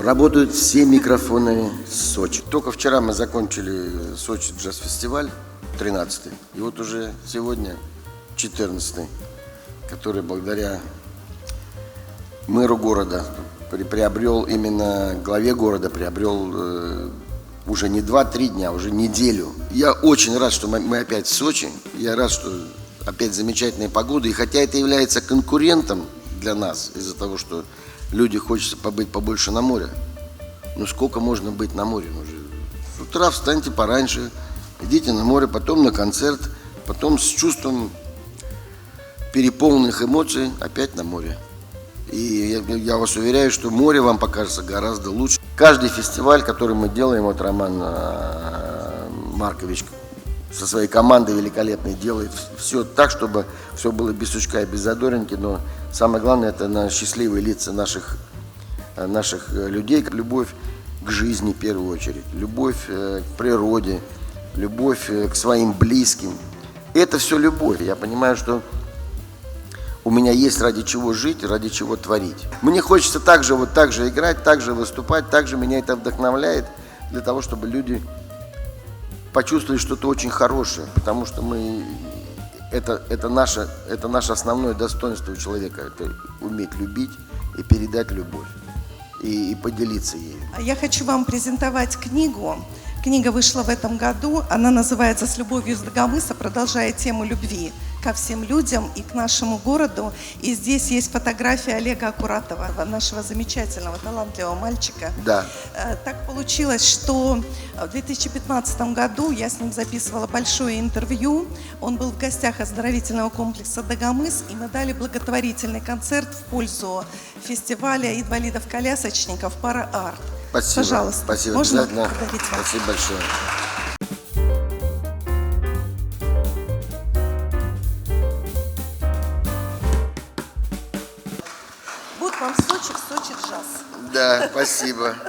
Работают все микрофоны Сочи. Только вчера мы закончили Сочи джаз-фестиваль, 13-й. И вот уже сегодня 14-й, который благодаря мэру города приобрел, именно главе города приобрел уже не 2-3 дня, уже неделю. Я очень рад, что мы опять в Сочи. Я рад, что опять замечательная погода. И хотя это является конкурентом для нас, из-за того, что люди хочется побыть побольше на море. Ну сколько можно быть на море? С утра встаньте пораньше, идите на море, потом на концерт, потом с чувством переполненных эмоций опять на море. И я вас уверяю, что море вам покажется гораздо лучше. Каждый фестиваль, который мы делаем, вот Роман Маркович со своей командой великолепной делает все так, чтобы все было без сучка и без задоринки, но самое главное, это на счастливые лица наших людей, любовь к жизни в первую очередь, любовь к природе, любовь к своим близким. Это все любовь. Я понимаю, что у меня есть ради чего жить, ради чего творить. Мне хочется так же играть, так же выступать, так же меня это вдохновляет для того, чтобы люди почувствовали что-то очень хорошее, потому что это наше основное достоинство у человека, это уметь любить и передать любовь, и поделиться ею. Я хочу вам презентовать книгу. Книга вышла в этом году, она называется «С любовью с Дагомыса», продолжая тему любви ко всем людям и к нашему городу. И здесь есть фотография Олега Акуратова, нашего замечательного, талантливого мальчика. Да. Так получилось, что в 2015 году я с ним записывала большое интервью. Он был в гостях оздоровительного комплекса «Дагомыс», и мы дали благотворительный концерт в пользу фестиваля инвалидов-колясочников «Пара-арт». Спасибо. Пожалуйста. Спасибо. Можно Обязательно. подарить вам? Спасибо большое. Вот вам в Сочи джаз. Да, спасибо.